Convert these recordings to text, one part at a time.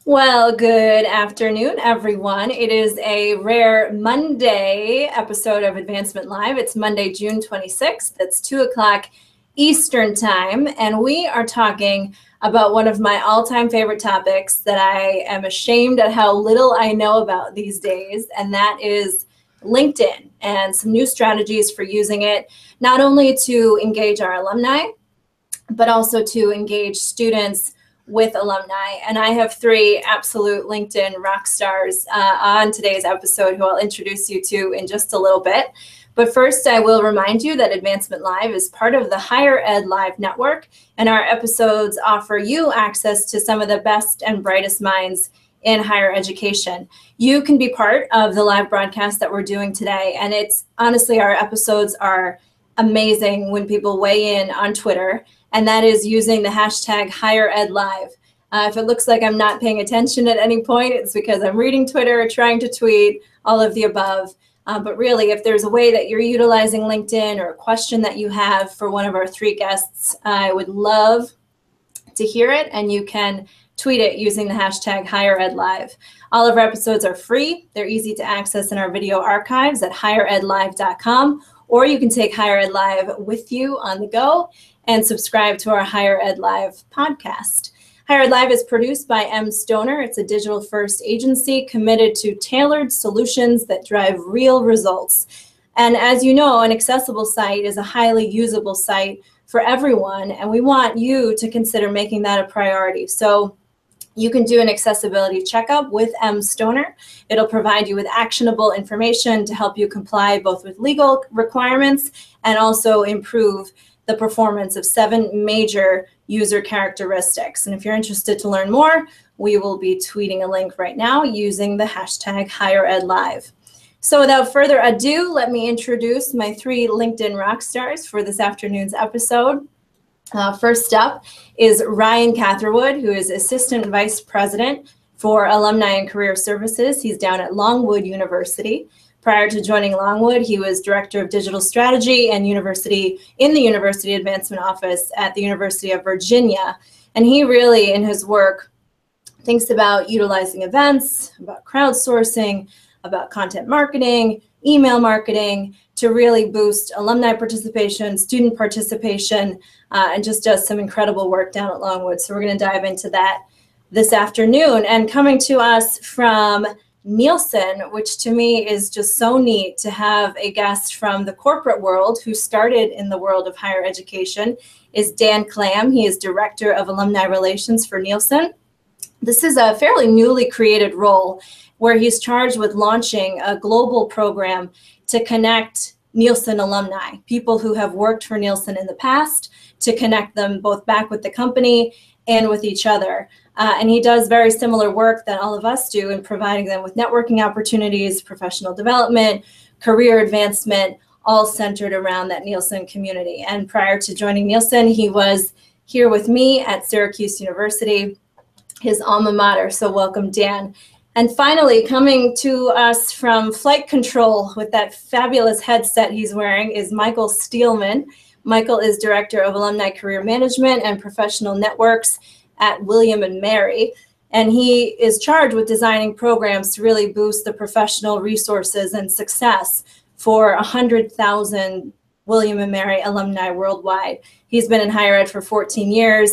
Well, good afternoon, everyone. It is a rare Monday episode of Advancement Live. It's Monday, June 26th. It's 2 o'clock Eastern Time, and we are talking about one of my all-time favorite topics that I am ashamed at how little I know about these days, and that is LinkedIn and some new strategies for using it, not only to engage our alumni, but also to engage students with alumni. And I have three absolute LinkedIn rock stars on today's episode who I'll introduce you to in just a little bit. But first, I will remind you that Advancement Live is part of the Higher Ed Live network, and our episodes offer you access to some of the best and brightest minds in higher education. You can be part of the live broadcast that we're doing today, and it's honestly, our episodes are amazing when people weigh in on Twitter, and that is using the hashtag HigherEdLive. If it looks like I'm not paying attention at any point, it's because I'm reading Twitter, trying to tweet, all of the above. But really, if there's a way that you're utilizing LinkedIn or a question that you have for one of our three guests, I would love to hear it, and you can tweet it using the hashtag HigherEdLive. All of our episodes are free. They're easy to access in our video archives at higheredlive.com, or you can take Higher Ed Live with you on the go and subscribe to our Higher Ed Live podcast. Higher Ed Live is produced by M. Stoner. It's a digital-first agency committed to tailored solutions that drive real results. And as you know, an accessible site is a highly usable site for everyone, and we want you to consider making that a priority. So you can do an accessibility checkup with M. Stoner. It'll provide you with actionable information to help you comply both with legal requirements and also improve the performance of 7 major user characteristics. And if you're interested to learn more, we will be tweeting a link right now using the hashtag HigherEdLive. So without further ado, let me introduce my 3 LinkedIn rock stars for this afternoon's episode. First up is Ryan Catherwood, who is Assistant Vice President for Alumni and Career Services. He's down at Longwood University. Prior to joining Longwood, he was Director of Digital Strategy and University Advancement Office at the University of Virginia. And he really, in his work, thinks about utilizing events, about crowdsourcing, about content marketing, email marketing, to really boost alumni participation, student participation, and just does some incredible work down at Longwood. So we're going to dive into that this afternoon. And coming to us from Nielsen, which to me is just so neat to have a guest from the corporate world who started in the world of higher education, is Dan Clam. He is Director of Alumni Relations for Nielsen. This is a fairly newly created role where he's charged with launching a global program to connect Nielsen alumni, people who have worked for Nielsen in the past, to connect them both back with the company and with each other. And he does very similar work that all of us do in providing them with networking opportunities, professional development, career advancement, all centered around that Nielsen community. And prior to joining Nielsen, he was here with me at Syracuse University, his alma mater. So welcome, Dan. And finally, coming to us from flight control with that fabulous headset he's wearing is Michael Steelman. Michael is Director of Alumni Career Management and Professional Networks at William & Mary. And he is charged with designing programs to really boost the professional resources and success for 100,000 William & Mary alumni worldwide. He's been in higher ed for 14 years.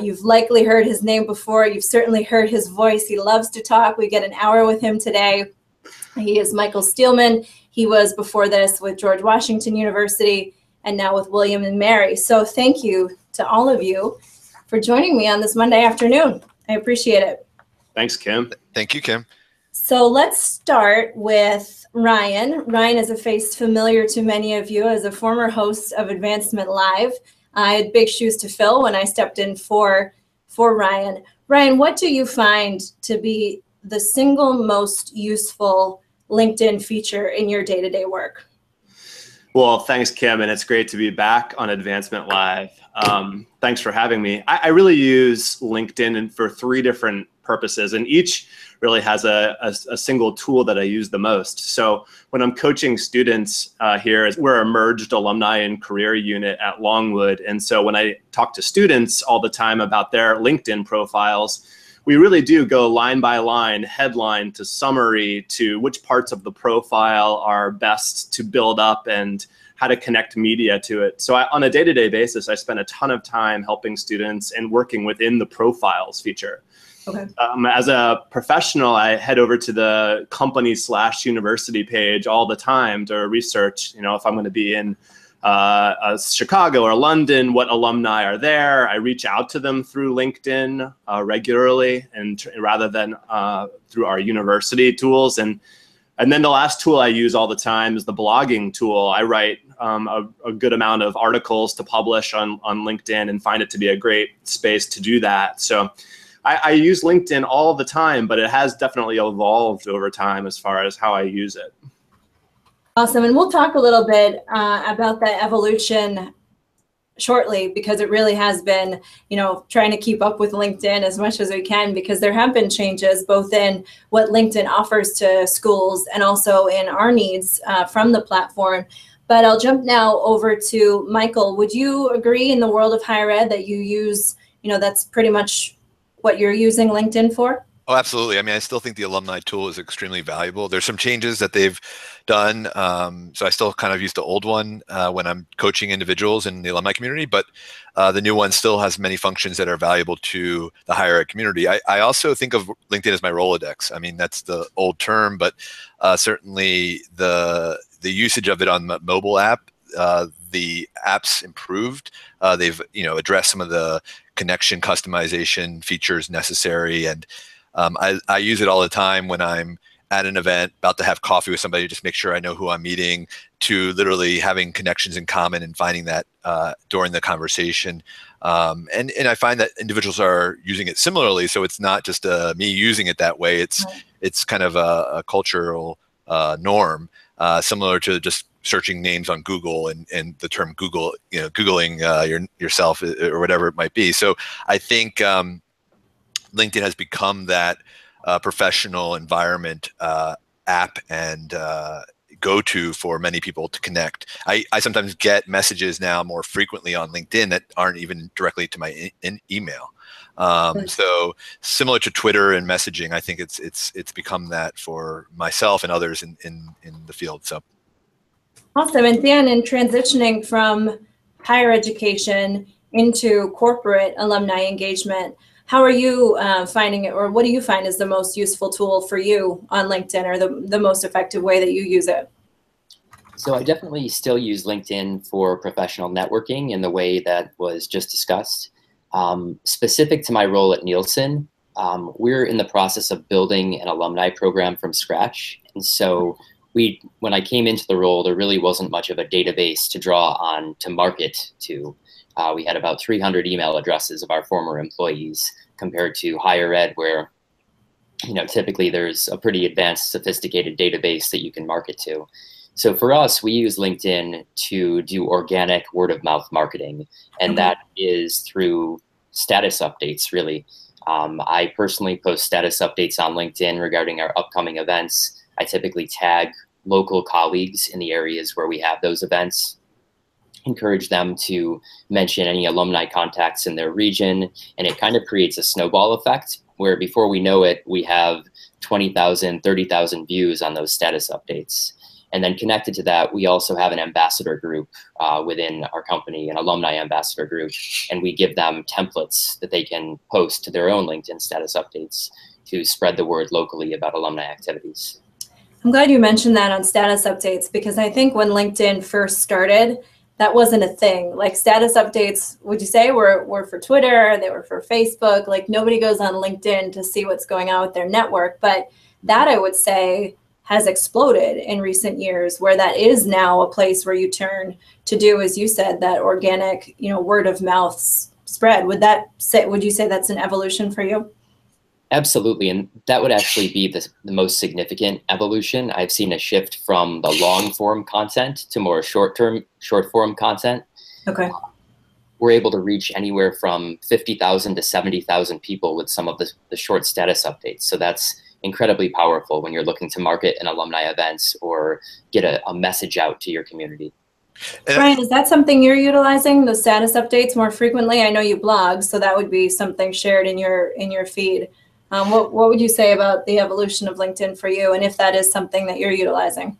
You've likely heard his name before. You've certainly heard his voice. He loves to talk. We get an hour with him today. He is Michael Steelman. He was before this with George Washington University and now with William & Mary. So thank you to all of you for joining me on this Monday afternoon. I appreciate it. Thanks, Kim. Thank you, Kim. So let's start with Ryan. Ryan is a face familiar to many of you as a former host of Advancement Live. I had big shoes to fill when I stepped in for Ryan. Ryan, what do you find to be the single most useful LinkedIn feature in your day-to-day work? Well, thanks, Kim, and it's great to be back on Advancement Live. Thanks for having me. I really use LinkedIn for 3 different purposes, and each really has a single tool that I use the most. So when I'm coaching students here, we're a merged alumni and career unit at Longwood. And so when I talk to students all the time about their LinkedIn profiles, we really do go line by line, headline to summary, to which parts of the profile are best to build up and how to connect media to it. So on a day-to-day basis, I spend a ton of time helping students and working within the profiles feature. Okay. As a professional, I head over to the company/university page all the time to research, if I'm going to be in Chicago or London, what alumni are there. I reach out to them through LinkedIn regularly, and rather than through our university tools. And then the last tool I use all the time is the blogging tool. I write a good amount of articles to publish on LinkedIn and find it to be a great space to do that. So I use LinkedIn all the time, but it has definitely evolved over time as far as how I use it. Awesome. And we'll talk a little bit about that evolution shortly, because it really has been, trying to keep up with LinkedIn as much as we can, because there have been changes both in what LinkedIn offers to schools and also in our needs from the platform. But I'll jump now over to Michael. Would you agree in the world of higher ed that you use, that's pretty much what you're using LinkedIn for? Oh, absolutely. I mean, I still think the alumni tool is extremely valuable. There's some changes that they've done. So I still kind of use the old one when I'm coaching individuals in the alumni community, but the new one still has many functions that are valuable to the higher ed community. I also think of LinkedIn as my Rolodex. I mean, that's the old term, but certainly the usage of it on the mobile app, the app's improved. They've addressed some of the connection customization features necessary, and I use it all the time when I'm at an event, about to have coffee with somebody, just make sure I know who I'm meeting, to literally having connections in common and finding that during the conversation. And I find that individuals are using it similarly, so it's not just me using it that way. It's kind of a cultural norm, similar to just searching names on Google and the term Google, Googling yourself or whatever it might be. So I think LinkedIn has become that professional environment app and go-to for many people to connect. I sometimes get messages now more frequently on LinkedIn that aren't even directly to my email. So similar to Twitter and messaging, I think it's become that for myself and others in the field. So awesome. And Dan, in transitioning from higher education into corporate alumni engagement, how are you finding it, or what do you find is the most useful tool for you on LinkedIn, or the most effective way that you use it? So I definitely still use LinkedIn for professional networking in the way that was just discussed. Specific to my role at Nielsen, we're in the process of building an alumni program from scratch. And so when I came into the role, there really wasn't much of a database to draw on to market to. We had about 300 email addresses of our former employees, compared to higher ed, where typically there's a pretty advanced, sophisticated database that you can market to. So for us, we use LinkedIn to do organic word of mouth marketing, and that is through status updates, really. I personally post status updates on LinkedIn regarding our upcoming events. I typically tag local colleagues in the areas where we have those events, encourage them to mention any alumni contacts in their region, and it kind of creates a snowball effect where before we know it, we have 20,000, 30,000 views on those status updates. And then connected to that, we also have an ambassador group within our company, an alumni ambassador group, and we give them templates that they can post to their own LinkedIn status updates to spread the word locally about alumni activities. I'm glad you mentioned that on status updates, because I think when LinkedIn first started, that wasn't a thing. Like, status updates, would you say, were for Twitter, they were for Facebook? Like, nobody goes on LinkedIn to see what's going on with their network. But that, I would say, has exploded in recent years, where that is now a place where you turn to do, as you said, that organic, word of mouth spread. Would you say that's an evolution for you? Absolutely, and that would actually be the most significant evolution. I've seen a shift from the long form content to more short form content. Okay. We're able to reach anywhere from 50,000 to 70,000 people with some of the short status updates. So that's incredibly powerful when you're looking to market an alumni events or get a message out to your community. Brian, is that something you're utilizing, the status updates, more frequently? I know you blog, so that would be something shared in your feed. What would you say about the evolution of LinkedIn for you, and if that is something that you're utilizing?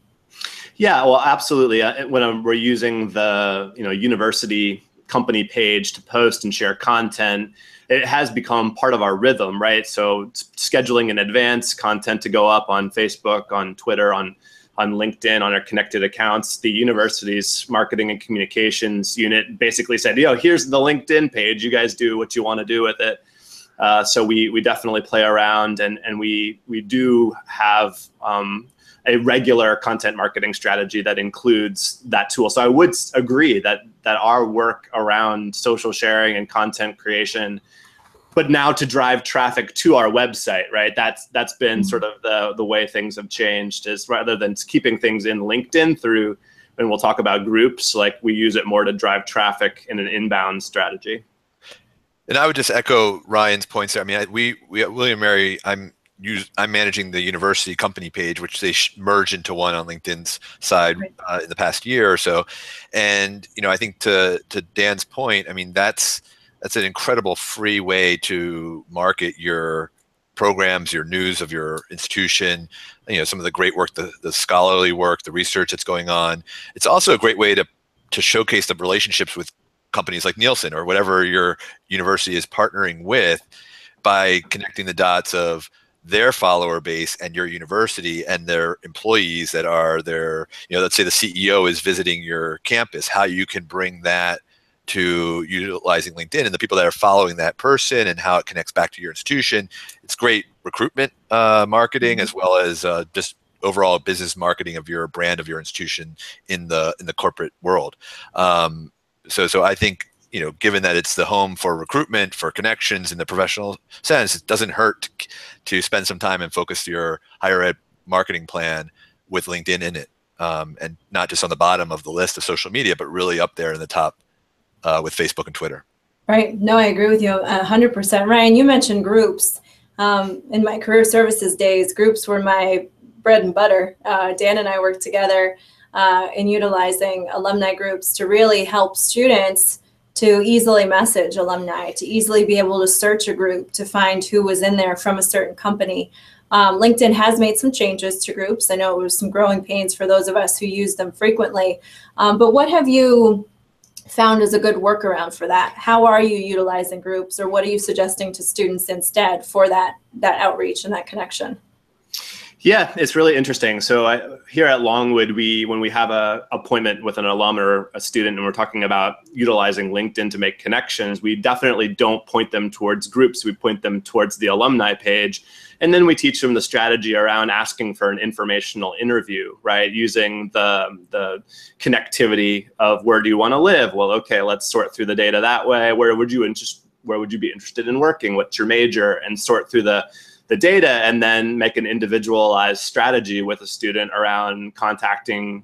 Yeah, well, absolutely. When we're using the university company page to post and share content, it has become part of our rhythm, right? So scheduling in advance content to go up on Facebook, on Twitter, on LinkedIn, on our connected accounts. The university's marketing and communications unit basically said, here's the LinkedIn page. You guys do what you want to do with it. So we definitely play around, and we do have a regular content marketing strategy that includes that tool. So I would agree that our work around social sharing and content creation, but now to drive traffic to our website, right? That's been sort of the way things have changed, is rather than keeping things in LinkedIn through, and we'll talk about groups, like we use it more to drive traffic in an inbound strategy. And I would just echo Ryan's points there. I mean, we at William & Mary, I'm managing the university company page, which they merged into one on LinkedIn's side in the past year or so. And I think to Dan's point, I mean, that's an incredible free way to market your programs, your news of your institution, some of the great work, the scholarly work, the research that's going on. It's also a great way to showcase the relationships with companies like Nielsen or whatever your university is partnering with, by connecting the dots of their follower base and your university and their employees that are there. Let's say the CEO is visiting your campus, how you can bring that to utilizing LinkedIn and the people that are following that person and how it connects back to your institution. It's great recruitment marketing, as well as just overall business marketing of your brand, of your institution in the corporate world. So I think, given that it's the home for recruitment, for connections in the professional sense, it doesn't hurt to spend some time and focus your higher ed marketing plan with LinkedIn in it, and not just on the bottom of the list of social media, but really up there in the top with Facebook and Twitter. Right. No, I agree with you 100%. Ryan, you mentioned groups. In my career services days, groups were my bread and butter. Dan and I worked together in utilizing alumni groups to really help students to easily message alumni, to easily be able to search a group to find who was in there from a certain company. LinkedIn has made some changes to groups. I know it was some growing pains for those of us who use them frequently. But what have you found as a good workaround for that? How are you utilizing groups, or what are you suggesting to students instead for that outreach and that connection? Yeah, it's really interesting. So here at Longwood, when we have an appointment with an alum or a student and we're talking about utilizing LinkedIn to make connections, we definitely don't point them towards groups. We point them towards the alumni page. And then we teach them the strategy around asking for an informational interview, right? Using the connectivity of, where do you want to live? Well, okay, let's sort through the data that way. Where would you be interested in working? What's your major? And sort through the data, and then make an individualized strategy with a student around contacting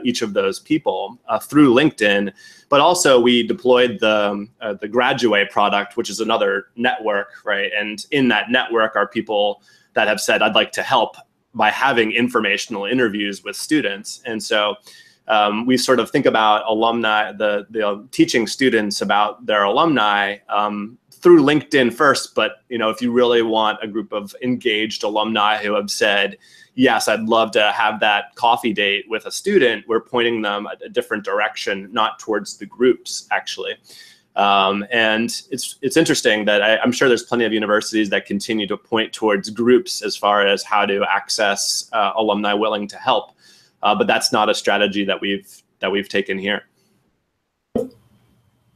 each of those people through LinkedIn. But also we deployed the Graduate product, which is another network, right? And in that network are people that have said, I'd like to help by having informational interviews with students. And so we sort of think about alumni, the teaching students about their alumni through LinkedIn first, but if you really want a group of engaged alumni who have said, yes, I'd love to have that coffee date with a student, we're pointing them a different direction, not towards the groups, actually. And it's interesting that I'm sure there's plenty of universities that continue to point towards groups as far as how to access alumni willing to help, but that's not a strategy that we've taken here.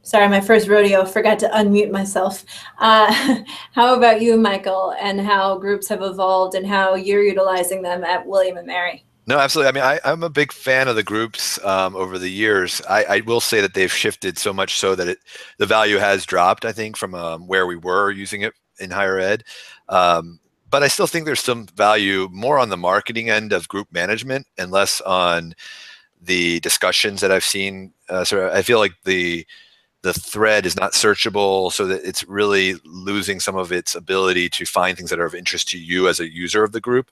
Sorry, my first rodeo, forgot to unmute myself. How about you, Michael, and how groups have evolved and how you're utilizing them at William & Mary? No, absolutely. I mean, I'm a big fan of the groups over the years. I will say that they've shifted so much so that the value has dropped, I think, from where we were using it in higher ed. But I still think there's some value more on the marketing end of group management and less on the discussions that I've seen. So I feel like the thread is not searchable, so that it's really losing some of its ability to find things that are of interest to you as a user of the group.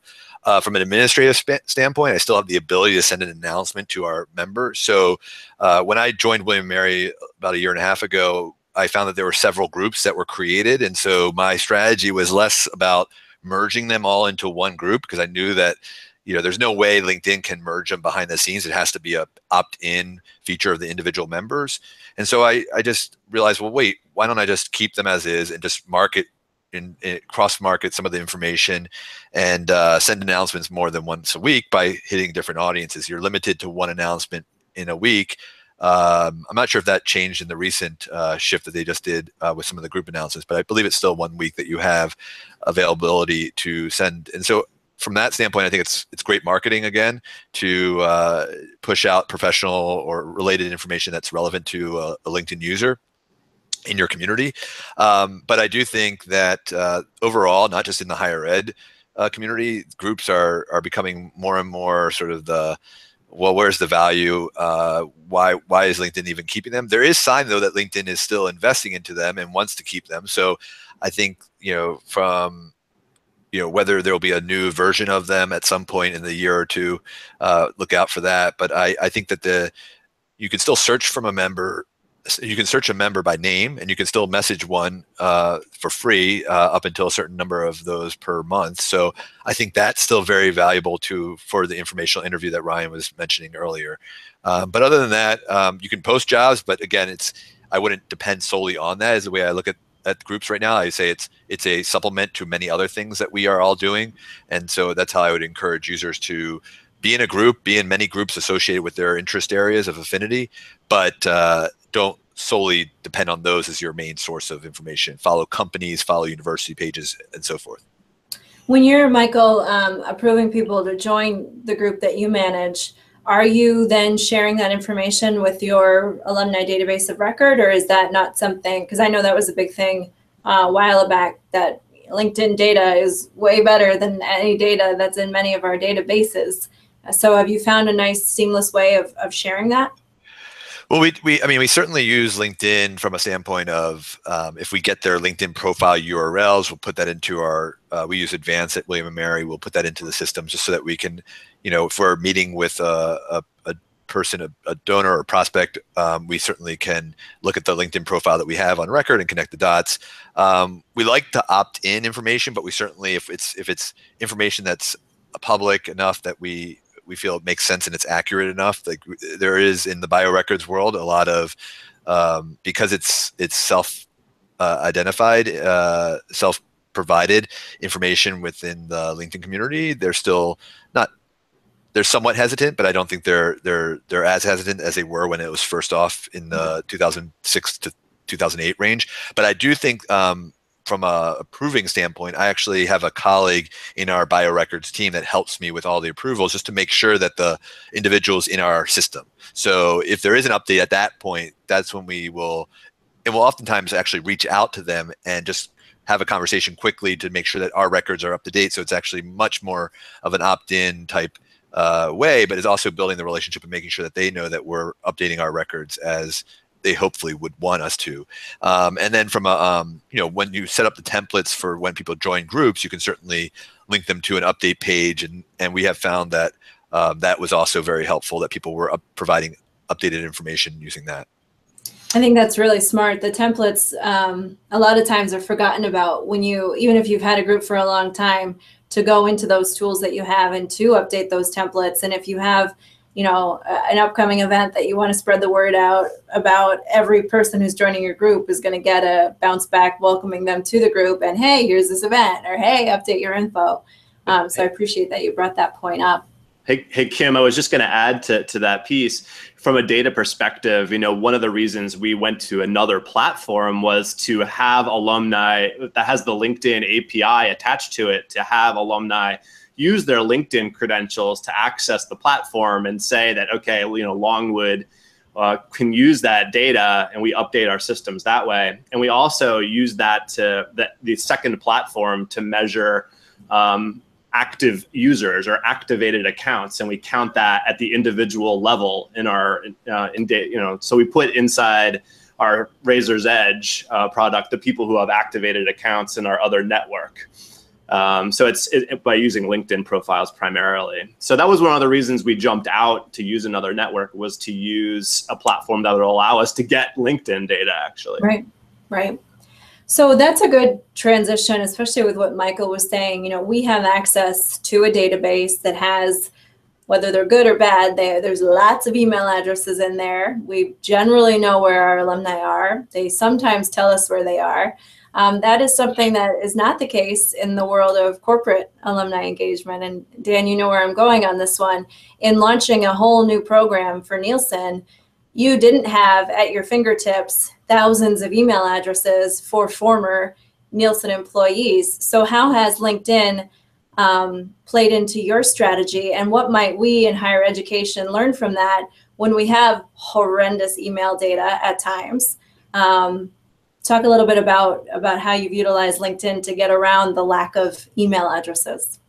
From an administrative standpoint, I still have the ability to send an announcement to our members. So when I joined William & Mary about a year and a half ago, I found that there were several groups that were created. And so my strategy was less about merging them all into one group, because I knew that, there's no way LinkedIn can merge them behind the scenes. It has to be a opt-in feature of the individual members. And so I just realized, well, wait, why don't I just keep them as is and just market and cross-market some of the information and send announcements more than once a week by hitting different audiences. You're limited to one announcement in a week. I'm not sure if that changed in the recent shift that they just did with some of the group announcements, but I believe it's still 1 week that you have availability to send. And so from that standpoint, I think it's great marketing, again, to push out professional or related information that's relevant to a LinkedIn user in your community. But I do think that overall, not just in the higher ed community, groups are becoming more and more sort of well, where's the value? Why is LinkedIn even keeping them? There is sign, though, that LinkedIn is still investing into them and wants to keep them. So I think, from whether there will be a new version of them at some point in the year or two, look out for that. But I think that you can still search from a member. You can search a member by name, and you can still message one for free up until a certain number of those per month. So I think that's still very valuable for the informational interview that Ryan was mentioning earlier. But other than that, you can post jobs, but again, I wouldn't depend solely on that. Is the way I look at groups right now. I say it's a supplement to many other things that we are all doing, and so that's how I would encourage users to be in a group, be in many groups associated with their interest areas of affinity, but don't solely depend on those as your main source of information. Follow companies, follow university pages, and so forth. When you're, Michael, approving people to join the group that you manage, are you then sharing that information with your alumni database of record, or is that not something? Because I know that was a big thing a while back, that LinkedIn data is way better than any data that's in many of our databases. So have you found a nice seamless way of sharing that? Well, we certainly use LinkedIn from a standpoint of if we get their LinkedIn profile URLs, we'll put that into we use Advance at William & Mary. We'll put that into the system just so that we can, if we're meeting with a person, a donor or prospect, we certainly can look at the LinkedIn profile that we have on record and connect the dots. We like to opt in information, but we certainly, if it's information that's public enough that we feel it makes sense and it's accurate enough. Like there is in the biorecords world a lot of because it's self-identified, self-provided information within the LinkedIn community. They're still not. They're somewhat hesitant, but I don't think they're as hesitant as they were when it was first off in the 2006 to 2008 range. But I do think from a approving standpoint, I actually have a colleague in our biorecords team that helps me with all the approvals just to make sure that the individual's in our system. So if there is an update at that point, that's when we'll oftentimes actually reach out to them and just have a conversation quickly to make sure that our records are up to date. So it's actually much more of an opt-in type way, but it's also building the relationship and making sure that they know that we're updating our records as they hopefully would want us to. And then from when you set up the templates for when people join groups, you can certainly link them to an update page. And we have found that that was also very helpful, that people were providing updated information using that. I think that's really smart. The templates a lot of times are forgotten about when even if you've had a group for a long time, to go into those tools that you have and to update those templates. And if you have an upcoming event that you want to spread the word out about, every person who's joining your group is going to get a bounce back welcoming them to the group and, hey, here's this event, or hey, update your info. So I appreciate that you brought that point up. Hey, Kim, I was just going to add to that piece. From a data perspective, one of the reasons we went to another platform was to have alumni that has the LinkedIn API attached to it, to have alumni use their LinkedIn credentials to access the platform and say that, okay, Longwood can use that data, and we update our systems that way. And we also use the second platform to measure active users or activated accounts, and we count that at the individual level in our so we put inside our Razor's Edge product the people who have activated accounts in our other network. So it's by using LinkedIn profiles primarily. So that was one of the reasons we jumped out to use another network, was to use a platform that would allow us to get LinkedIn data, actually. Right. Right. So that's a good transition, especially with what Michael was saying. We have access to a database that has, whether they're good or bad, there's lots of email addresses in there. We generally know where our alumni are. They sometimes tell us where they are. That is something that is not the case in the world of corporate alumni engagement. And Dan, you know where I'm going on this one. In launching a whole new program for Nielsen, you didn't have at your fingertips thousands of email addresses for former Nielsen employees. So how has LinkedIn played into your strategy, and what might we in higher education learn from that when we have horrendous email data at times? Talk a little bit about how you've utilized LinkedIn to get around the lack of email addresses.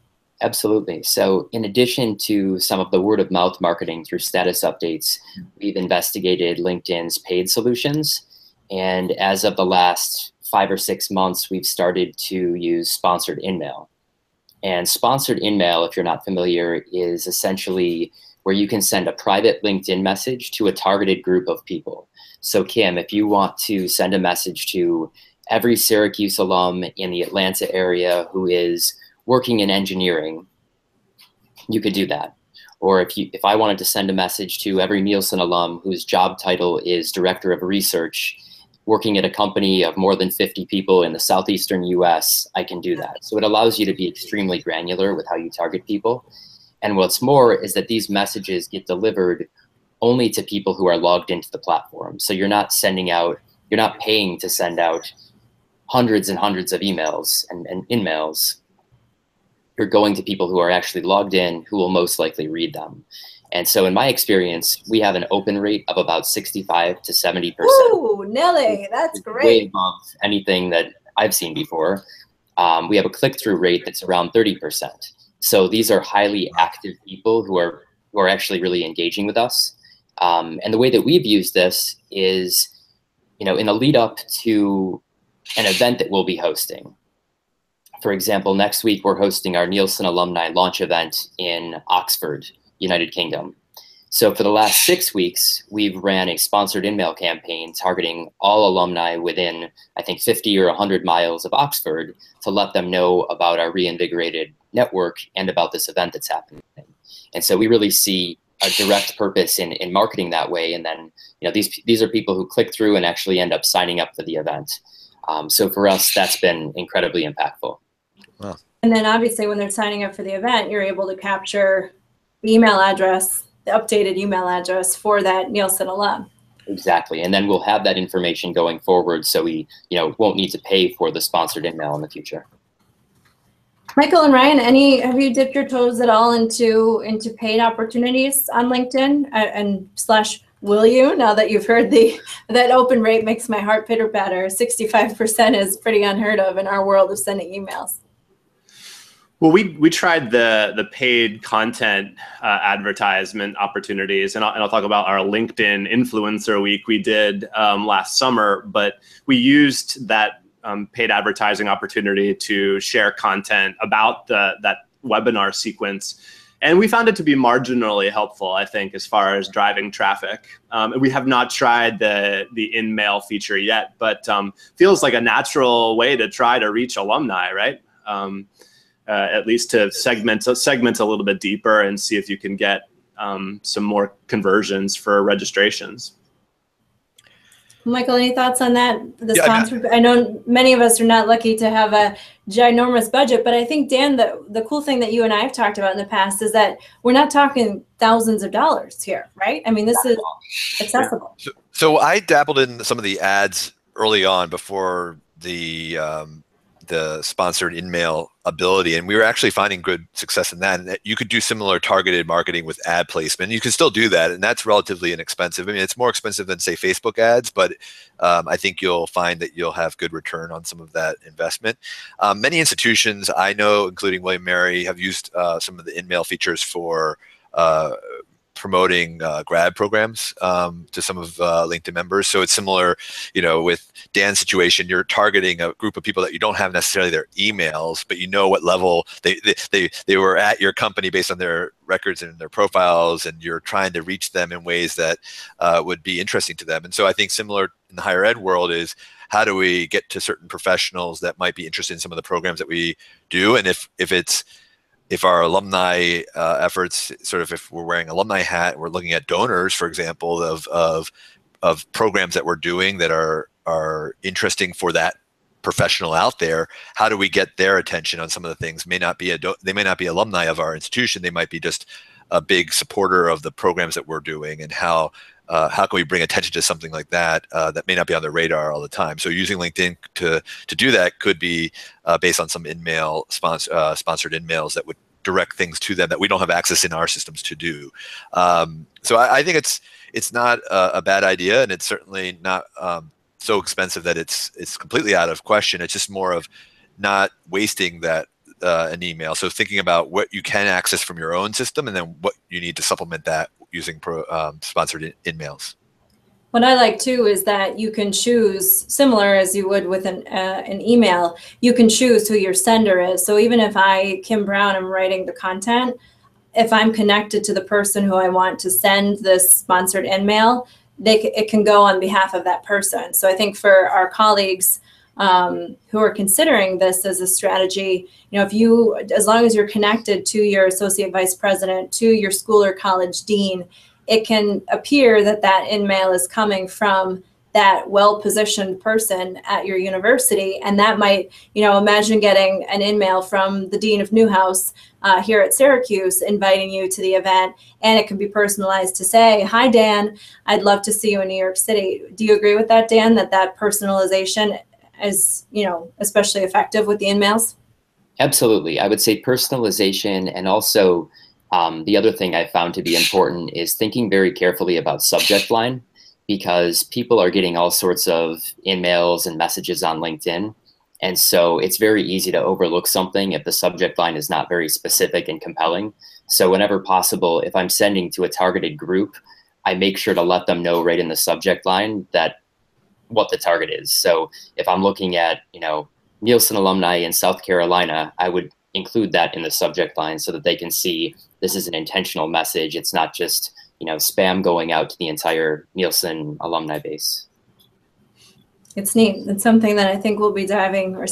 Absolutely. So in addition to some of the word of mouth marketing through status updates, we've investigated LinkedIn's paid solutions. And as of the last 5 or 6 months, we've started to use sponsored InMail. And sponsored InMail, if you're not familiar, is essentially where you can send a private LinkedIn message to a targeted group of people. So Kim, if you want to send a message to every Syracuse alum in the Atlanta area who is working in engineering, you could do that. Or if I wanted to send a message to every Nielsen alum whose job title is Director of Research, working at a company of more than 50 people in the southeastern US, I can do that. So it allows you to be extremely granular with how you target people. And what's more is that these messages get delivered only to people who are logged into the platform. So you're not paying to send out hundreds and hundreds of emails and InMails. You're going to people who are actually logged in, who will most likely read them. And so in my experience, we have an open rate of about 65 to 70%. Ooh, Nelly, that's great. Way above anything that I've seen before. We have a click-through rate that's around 30%. So these are highly active people who are actually really engaging with us. And the way that we've used this is, in the lead up to an event that we'll be hosting. For example, next week we're hosting our Nielsen alumni launch event in Oxford, United Kingdom. So for the last 6 weeks, we've ran a sponsored InMail campaign targeting all alumni within, I think, 50 or 100 miles of Oxford to let them know about our reinvigorated network and about this event that's happening. And so we really see a direct purpose in marketing that way. And then, these are people who click through and actually end up signing up for the event. So for us, that's been incredibly impactful. Wow. And then obviously when they're signing up for the event, you're able to capture the email address, the updated email address for that Nielsen alum. Exactly. And then we'll have that information going forward, so we won't need to pay for the sponsored InMail in the future. Michael and Ryan, have you dipped your toes at all into paid opportunities on LinkedIn and / will you, now that you've heard that open rate makes my heart pitter patter? 65% is pretty unheard of in our world of sending emails. Well, we tried the paid content advertisement opportunities, and I'll talk about our LinkedIn Influencer Week we did last summer. But we used that paid advertising opportunity to share content about that webinar sequence, and we found it to be marginally helpful, I think, as far as driving traffic. We have not tried the InMail feature yet, but feels like a natural way to try to reach alumni, right? At least to segment a little bit deeper and see if you can get some more conversions for registrations. Michael, any thoughts on that? I know many of us are not lucky to have a ginormous budget, but I think, Dan, the cool thing that you and I have talked about in the past is that we're not talking thousands of dollars here, right? I mean, this is accessible. So I dabbled in some of the ads early on before the sponsored InMail ability, and we were actually finding good success in that. And you could do similar targeted marketing with ad placement. You can still do that, and that's relatively inexpensive. I mean, it's more expensive than, say, Facebook ads, but I think you'll find that you'll have good return on some of that investment. Many institutions I know, including William & Mary, have used some of the InMail features for promoting grad programs to some of LinkedIn members. So it's similar, with Dan's situation, you're targeting a group of people that you don't have necessarily their emails, but you know what level they were at your company based on their records and their profiles, and you're trying to reach them in ways that would be interesting to them. And so I think similar in the higher ed world is, how do we get to certain professionals that might be interested in some of the programs that we do, and if our alumni efforts, sort of if we're wearing alumni hat, we're looking at donors, for example, of programs that we're doing that are interesting for that professional out there. How do we get their attention on some of the things? They may not be alumni of our institution. They might be just a big supporter of the programs that we're doing, and how can we bring attention to something like that that may not be on the radar all the time? So using LinkedIn to do that could be based on some sponsored in-mails that would direct things to them that we don't have access in our systems to do. So I think it's not a bad idea, and it's certainly not so expensive that it's completely out of question. It's just more of not wasting that an email. So thinking about what you can access from your own system, and then what you need to supplement that using sponsored in-mails. What I like too is that you can choose, similar as you would with an email, you can choose who your sender is. So even if I, Kim Brown, am writing the content, if I'm connected to the person who I want to send this sponsored in-mail, it can go on behalf of that person. So I think for our colleagues who are considering this as a strategy, as long as you're connected to your associate vice president, to your school or college dean, it can appear that in-mail is coming from that well-positioned person at your university. And that might, imagine getting an in-mail from the dean of Newhouse here at Syracuse inviting you to the event, and it can be personalized to say, "Hi, Dan, I'd love to see you in New York City." Do you agree with that, Dan, that personalization is, especially effective with the in-mails? Absolutely. I would say personalization, and also the other thing I found to be important is thinking very carefully about subject line, because people are getting all sorts of in-mails and messages on LinkedIn. And so it's very easy to overlook something if the subject line is not very specific and compelling. So whenever possible, if I'm sending to a targeted group, I make sure to let them know right in the subject line that what the target is. So if I'm looking at, Nielsen alumni in South Carolina, I would include that in the subject line so that they can see this is an intentional message. It's not just, spam going out to the entire Nielsen alumni base. It's neat. It's something that I think we'll be diving or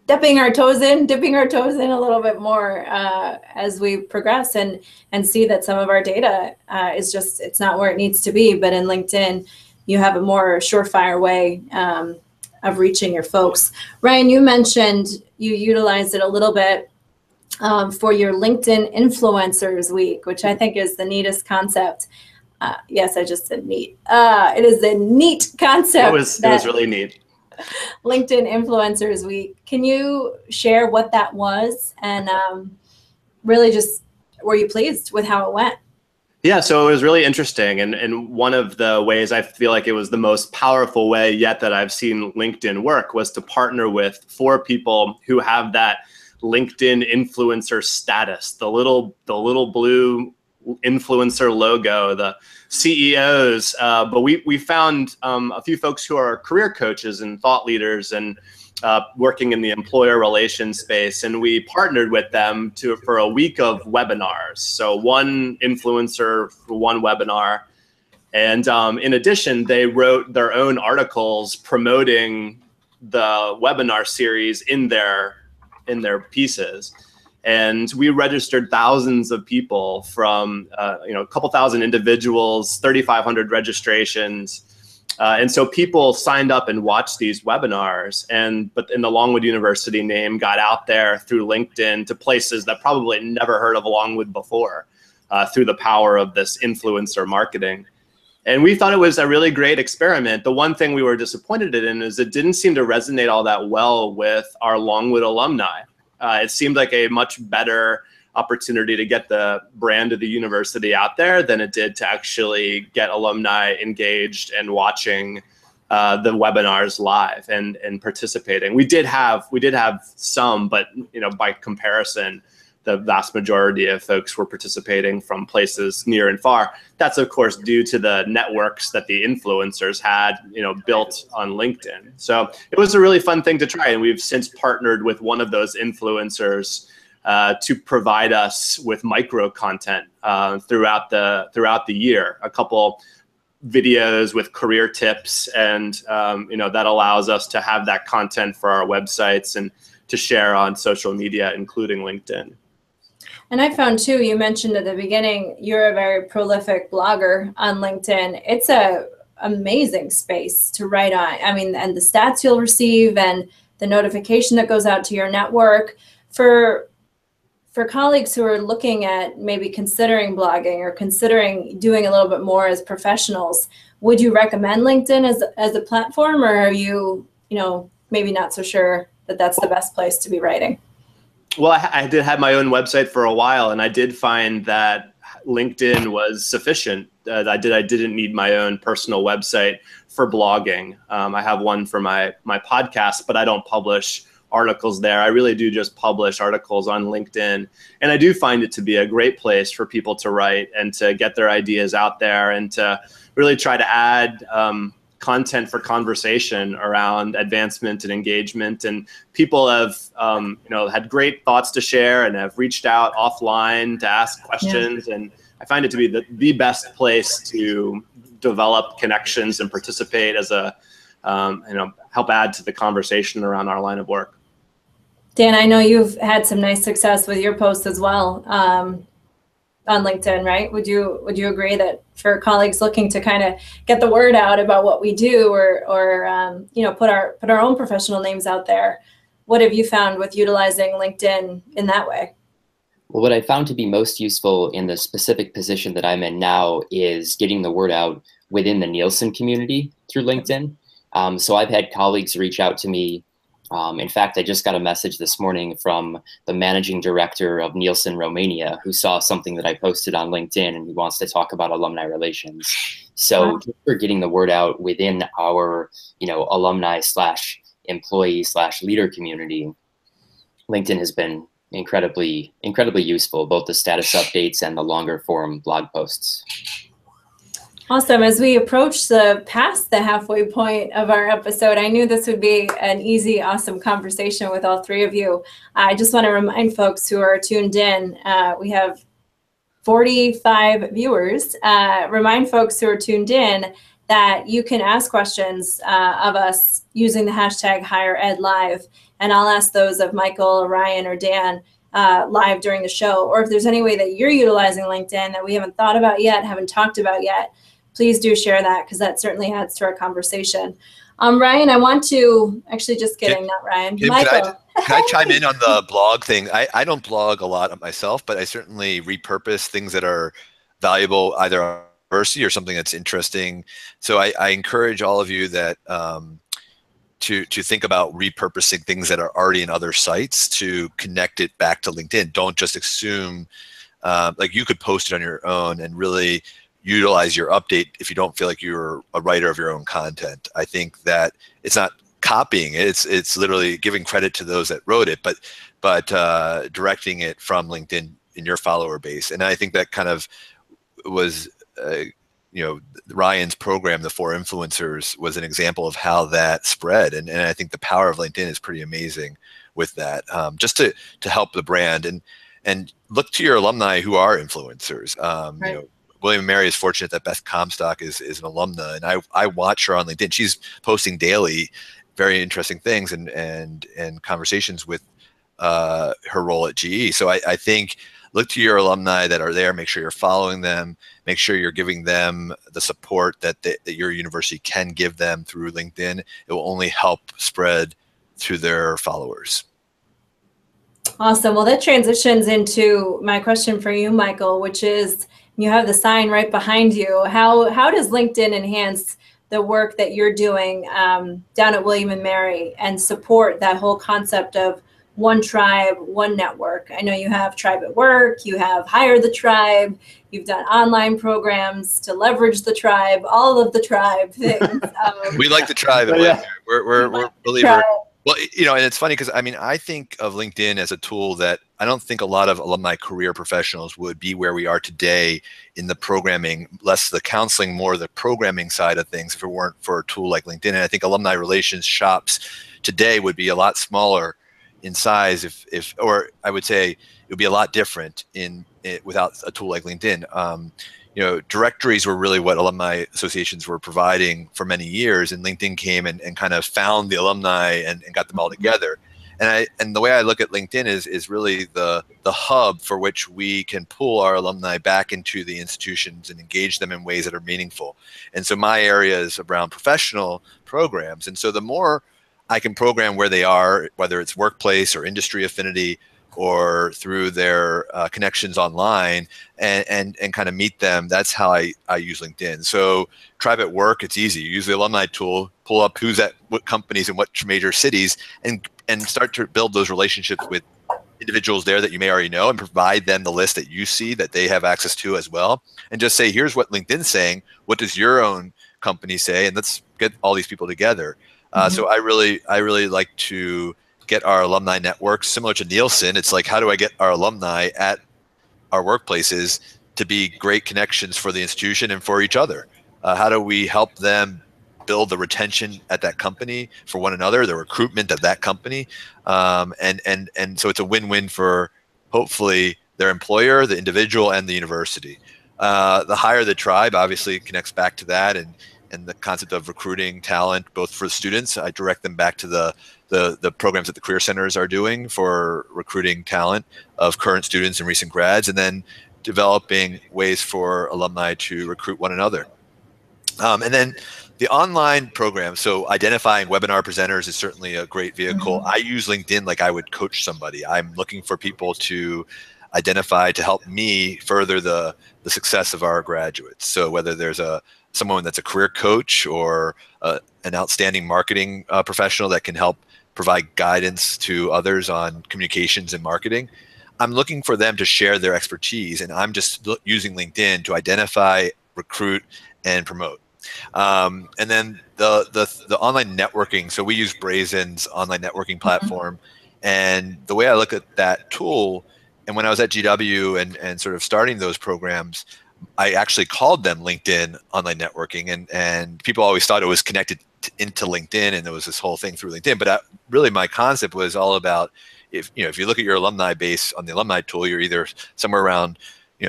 dipping our toes in a little bit more as we progress and see that some of our data is just, it's not where it needs to be. But in LinkedIn, you have a more surefire way of reaching your folks. Ryan, you mentioned you utilized it a little bit for your LinkedIn Influencers Week, which I think is the neatest concept. Yes, I just said neat. It is a neat concept. It was really neat. LinkedIn Influencers Week. Can you share what that was, and really just, were you pleased with how it went? Yeah, so it was really interesting. And one of the ways I feel like it was the most powerful way yet that I've seen LinkedIn work was to partner with 4 people who have that LinkedIn influencer status, the little blue influencer logo, the CEOs. But we found a few folks who are career coaches and thought leaders and working in the employer relations space, and we partnered with them for a week of webinars. So one influencer for one webinar, and in addition, they wrote their own articles promoting the webinar series in their pieces. And we registered thousands of people from a couple thousand individuals, 3,500 registrations. And so people signed up and watched these webinars, but in the Longwood University name got out there through LinkedIn to places that probably never heard of Longwood before through the power of this influencer marketing. And we thought it was a really great experiment. The one thing we were disappointed in is it didn't seem to resonate all that well with our Longwood alumni. It seemed like a much better opportunity to get the brand of the university out there than it did to actually get alumni engaged and watching the webinars live and participating. We did have some, but by comparison, the vast majority of folks were participating from places near and far. That's of course due to the networks that the influencers had, built on LinkedIn. So it was a really fun thing to try, and we've since partnered with one of those influencers to provide us with micro content throughout the year. A couple videos with career tips, and that allows us to have that content for our websites and to share on social media, including LinkedIn. And I found too, you mentioned at the beginning, you're a very prolific blogger on LinkedIn. It's a amazing space to write on. I mean, and the stats you'll receive and the notification that goes out to your network. For colleagues who are looking at maybe considering blogging or considering doing a little bit more as professionals, would you recommend LinkedIn as a platform, or are you, maybe not so sure that that's the best place to be writing? Well, I did have my own website for a while, and I did find that LinkedIn was sufficient. I didn't need my own personal website for blogging. I have one for my podcast, but I don't publish articles there. I really do just publish articles on LinkedIn. And I do find it to be a great place for people to write and to get their ideas out there and to really try to add content for conversation around advancement and engagement. And people have had great thoughts to share and have reached out offline to ask questions. Yeah. And I find it to be the best place to develop connections and participate as a help add to the conversation around our line of work. Dan, I know you've had some nice success with your posts as well on LinkedIn, right? Would you agree that for colleagues looking to kind of get the word out about what we do, or put our own professional names out there, what have you found with utilizing LinkedIn in that way? Well, what I found to be most useful in the specific position that I'm in now is getting the word out within the Nielsen community through LinkedIn. So I've had colleagues reach out to me. In fact, I just got a message this morning from the managing director of Nielsen Romania, who saw something that I posted on LinkedIn and he wants to talk about alumni relations. So just for getting the word out within our, alumni/employee/leader community, LinkedIn has been incredibly useful, both the status updates and the longer form blog posts. Awesome. As we approach past the halfway point of our episode, I knew this would be an easy, awesome conversation with all three of you. I just want to remind folks who are tuned in, we have 45 viewers. Remind folks who are tuned in that you can ask questions of us using the hashtag HigherEdLive, and I'll ask those of Michael, Ryan, or Dan live during the show. Or if there's any way that you're utilizing LinkedIn that we haven't thought about yet, haven't talked about yet, please do share that, because that certainly adds to our conversation. Ryan, I want to, actually just kidding, not Ryan, Michael. Can I chime in on the blog thing? I don't blog a lot myself, but I certainly repurpose things that are valuable, either on university or something that's interesting. So I encourage all of you that to think about repurposing things that are already in other sites to connect it back to LinkedIn. Don't just assume, like you could post it on your own and really utilize your update if you don't feel like you're a writer of your own content. I think that it's not copying it, it's literally giving credit to those that wrote it, but directing it from LinkedIn in your follower base. And I think that kind of was Ryan's program, the 4 Influencers, was an example of how that spread. And I think the power of LinkedIn is pretty amazing with that, just to help the brand and look to your alumni who are influencers. Right. William & Mary is fortunate that Beth Comstock is an alumna, and I watch her on LinkedIn. She's posting daily very interesting things and conversations with her role at GE. So I think look to your alumni that are there, make sure you're following them, make sure you're giving them the support that your university can give them through LinkedIn. It will only help spread to their followers. Awesome. Well, that transitions into my question for you, Michael, which is, you have the sign right behind you. How does LinkedIn enhance the work that you're doing down at William & Mary and support that whole concept of one tribe, one network? I know you have Tribe at Work, you have Hire the Tribe, you've done online programs to leverage the tribe, all of the tribe things. We like the tribe. Yeah. We're believers. Well, and it's funny because I think of LinkedIn as a tool that I don't think a lot of alumni career professionals would be where we are today in the programming, less the counseling, more the programming side of things if it weren't for a tool like LinkedIn. And I think alumni relations shops today would be a lot smaller in size or I would say it would be a lot different without a tool like LinkedIn. directories were really what alumni associations were providing for many years, and LinkedIn came and kind of found the alumni and got them all together. And the way I look at LinkedIn is really the hub for which we can pull our alumni back into the institutions and engage them in ways that are meaningful. And so my area is around professional programs. And so the more I can program where they are, whether it's workplace or industry affinity or through their connections online, and kind of meet them, that's how I use LinkedIn. So Tribe at Work, it's easy. You use the alumni tool, pull up who's at what companies in what major cities, and start to build those relationships with individuals there that you may already know, and provide them the list that you see that they have access to as well. And just say, here's what LinkedIn's saying. What does your own company say? And let's get all these people together. So I really like to get our alumni networks similar to Nielsen. It's like, how do I get our alumni at our workplaces to be great connections for the institution and for each other? How do we help them build the retention at that company for one another, the recruitment of that company? And so it's a win-win for hopefully their employer, the individual, and the university. The higher the tribe obviously connects back to that, and the concept of recruiting talent, both for students. I direct them back to the programs that the career centers are doing for recruiting talent of current students and recent grads, and then developing ways for alumni to recruit one another. And then the online program, so identifying webinar presenters is certainly a great vehicle. I use LinkedIn like I would coach somebody. I'm looking for people to identify to help me further the success of our graduates. So whether there's someone that's a career coach or an outstanding marketing professional that can help provide guidance to others on communications and marketing, I'm looking for them to share their expertise, and I'm just using LinkedIn to identify, recruit, and promote. And then the online networking. So we use Brazen's online networking platform, and the way I look at that tool, and when I was at GW and sort of starting those programs, I actually called them LinkedIn online networking, and people always thought it was connected into LinkedIn, and there was this whole thing through LinkedIn. But really, my concept was all about, if you look at your alumni base on the alumni tool, you're either somewhere around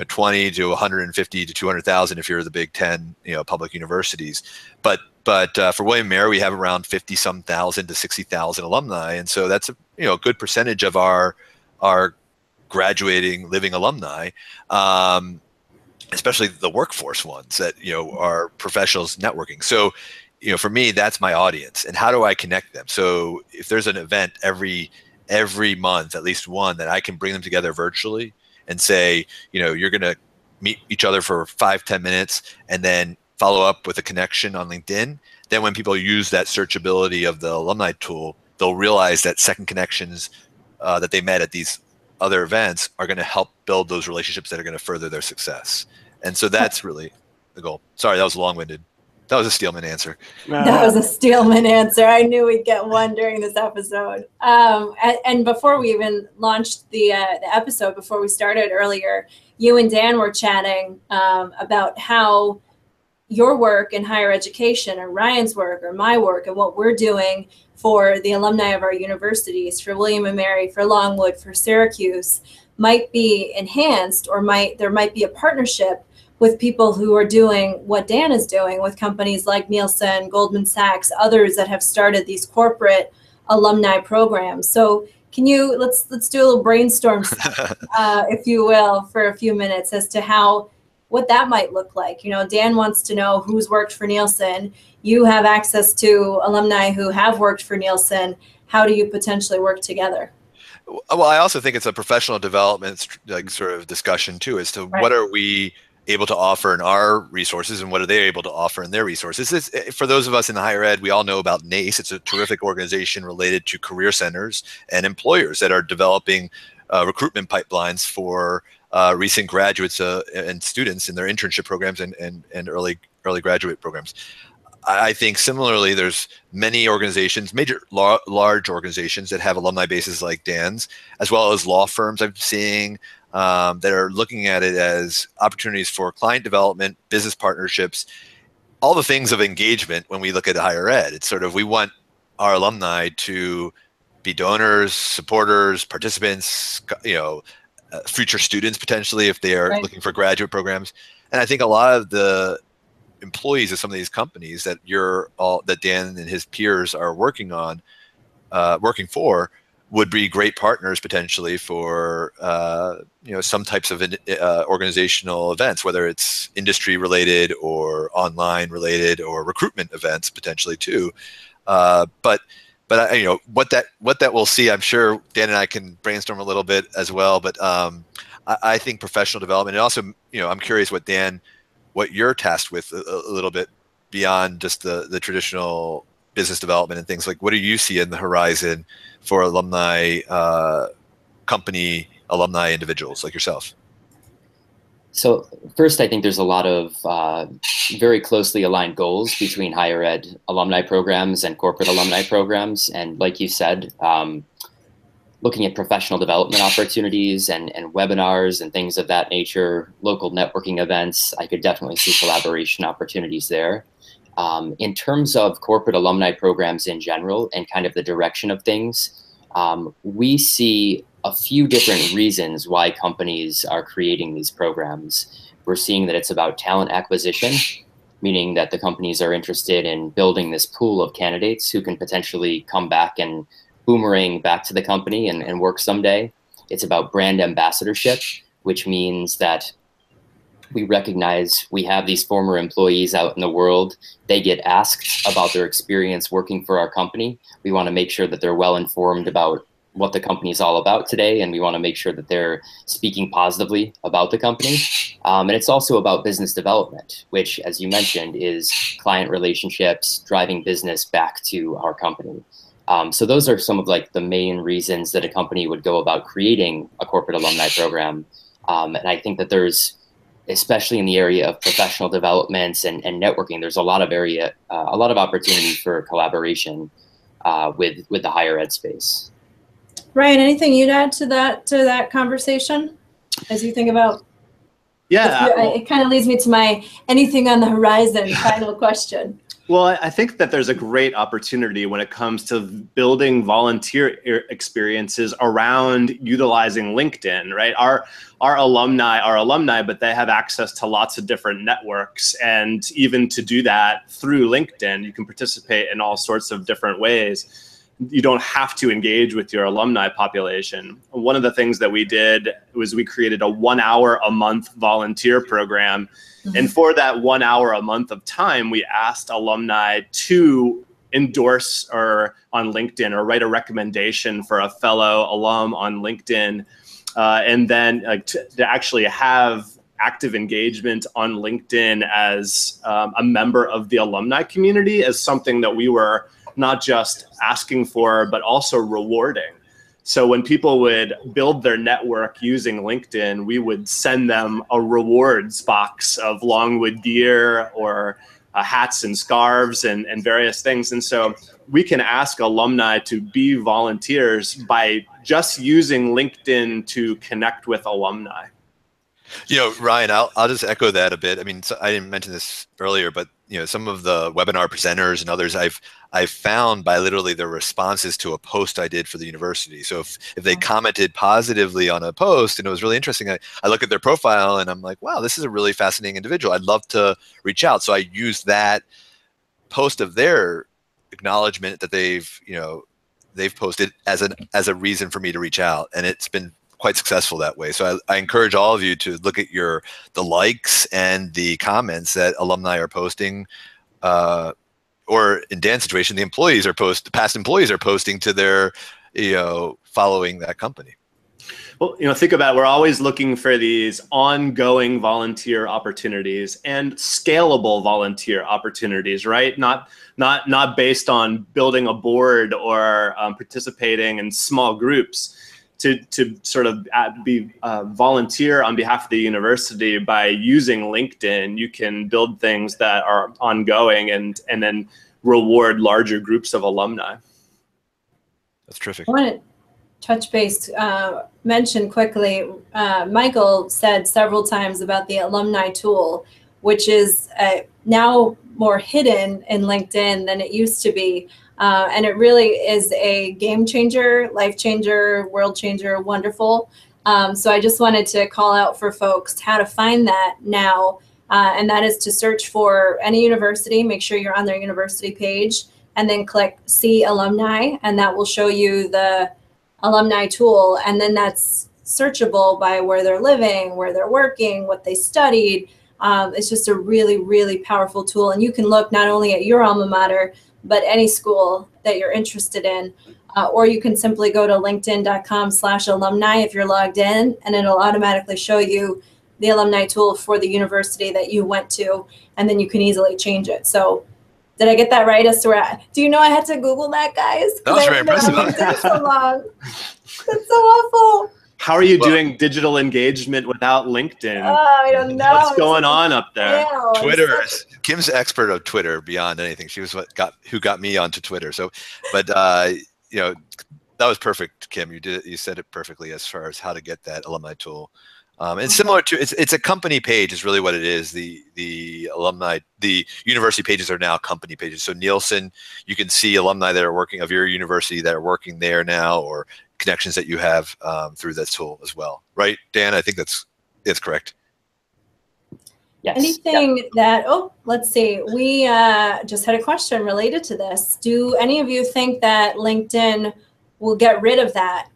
20 to 150 to 200,000 if you're the Big 10 public universities. But for William & Mary, we have around 50-some thousand to 60,000 alumni, and so that's a good percentage of our graduating living alumni. Especially the workforce ones that are professionals networking. So for me, that's my audience, and how do I connect them? So if there's an event every month, at least one, that I can bring them together virtually and say, you're going to meet each other for 5-10 minutes and then follow up with a connection on LinkedIn. Then when people use that searchability of the alumni tool, they'll realize that second connections that they met at these other events are going to help build those relationships that are going to further their success. And so that's really the goal. Sorry, that was long-winded. That was a Steelman answer. That was a Steelman answer. I knew we'd get one during this episode. And before we even launched the episode, before we started earlier, you and Dan were chatting about how your work in higher education, or Ryan's work, or my work, and what we're doing for the alumni of our universities, for William & Mary, for Longwood, for Syracuse, might be enhanced, or there might be a partnership with people who are doing what Dan is doing with companies like Nielsen, Goldman Sachs, others that have started these corporate alumni programs. So can you, let's do a little brainstorm, if you will, for a few minutes as to what that might look like. Dan wants to know who's worked for Nielsen. You have access to alumni who have worked for Nielsen. How do you potentially work together? Well, I also think it's a professional development sort of discussion too, as to what are we able to offer in our resources and what are they able to offer in their resources. For those of us in the higher ed, we all know about NACE. It's a terrific organization related to career centers and employers that are developing recruitment pipelines for recent graduates and students in their internship programs and early graduate programs. I think similarly, there's many organizations, major large organizations that have alumni bases like Dan's, as well as law firms I'm seeing that are looking at it as opportunities for client development, business partnerships, all the things of engagement. When we look at higher ed, it's sort of, we want our alumni to be donors, supporters, participants, future students potentially if they are looking for graduate programs. And I think a lot of the employees of some of these companies that that Dan and his peers are working for would be great partners potentially for some types of organizational events, whether it's industry related or online related or recruitment events potentially too. But what that we'll see. I'm sure Dan and I can brainstorm a little bit as well. But I think professional development, and also I'm curious what you're tasked with a little bit beyond just the traditional business development and things. Like, what do you see in the horizon for alumni alumni individuals like yourself? So first, I think there's a lot of very closely aligned goals between higher ed alumni programs and corporate alumni programs. And like you said, looking at professional development opportunities and webinars and things of that nature, local networking events, I could definitely see collaboration opportunities there. In terms of corporate alumni programs in general and kind of the direction of things, we see a few different reasons why companies are creating these programs. We're seeing that it's about talent acquisition, meaning that the companies are interested in building this pool of candidates who can potentially come back and boomerang back to the company and work someday. It's about brand ambassadorship, which means that we recognize we have these former employees out in the world. They get asked about their experience working for our company. We want to make sure that they're well informed about what the company is all about today, and we want to make sure that they're speaking positively about the company. And it's also about business development, which, as you mentioned, is client relationships, driving business back to our company. So those are some of like the main reasons that a company would go about creating a corporate alumni program. And I think that there's, especially in the area of professional developments and networking, there's a lot of opportunity for collaboration with the higher ed space. Ryan, anything you'd add to that conversation as you think about? Yeah, it kind of leads me to my anything on the horizon final question. Well, I think that there's a great opportunity when it comes to building volunteer experiences around utilizing LinkedIn, right? Our alumni are alumni, but they have access to lots of different networks. And even to do that through LinkedIn, you can participate in all sorts of different ways. You don't have to engage with your alumni population. One of the things that we did was we created a 1 hour a month volunteer program. Mm-hmm. And for that 1 hour a month of time, we asked alumni to endorse or on LinkedIn or write a recommendation for a fellow alum on LinkedIn. And then to actually have active engagement on LinkedIn as a member of the alumni community as something that we were not just asking for, but also rewarding. So when people would build their network using LinkedIn, we would send them a rewards box of Longwood gear or hats and scarves and various things. And so we can ask alumni to be volunteers by just using LinkedIn to connect with alumni. Ryan, I'll just echo that a bit. I mean, I didn't mention this earlier, but some of the webinar presenters and others I've found by literally their responses to a post I did for the university. So if they commented positively on a post and it was really interesting, I look at their profile and I'm like, wow, this is a really fascinating individual. I'd love to reach out. So I use that post of their acknowledgement that they've posted as a reason for me to reach out, and it's been quite successful that way. So I encourage all of you to look at the likes and the comments that alumni are posting, or in Dan's situation, the past employees are posting to their, following that company. Well, think about it. We're always looking for these ongoing volunteer opportunities and scalable volunteer opportunities, right? Not based on building a board or participating in small groups. To sort of be volunteer on behalf of the university by using LinkedIn, you can build things that are ongoing and then reward larger groups of alumni. That's terrific. I want to touch base, mention quickly, Michael said several times about the alumni tool, which is now more hidden in LinkedIn than it used to be. And it really is a game changer, life changer, world changer, wonderful. So I just wanted to call out for folks how to find that now. and that is to search for any university, make sure you're on their university page, and then click See Alumni, and that will show you the alumni tool. And then that's searchable by where they're living, where they're working, what they studied. It's just a really, really powerful tool. And you can look not only at your alma mater, but any school that you're interested in. Or you can simply go to linkedin.com/alumni if you're logged in, and it'll automatically show you the alumni tool for the university that you went to, and then you can easily change it. So did I get that right? As to where, do you know I had to Google that, guys? That was very impressive. So long. That's so awful. How are you doing digital engagement without LinkedIn? Oh, I don't know. What's going on up there? Twitter. Kim's expert of Twitter beyond anything. She was who got me onto Twitter. So, but you know, that was perfect, Kim. You said it perfectly as far as how to get that alumni tool. And similar to it's a company page is really what it is. The alumni, the university pages are now company pages. So Nielsen, you can see alumni that are working of your university that are working there now, or connections that you have through that tool as well, right, Dan? I think that's correct. Yes. Anything that, let's see, we just had a question related to this. Do any of you think that LinkedIn will get rid of that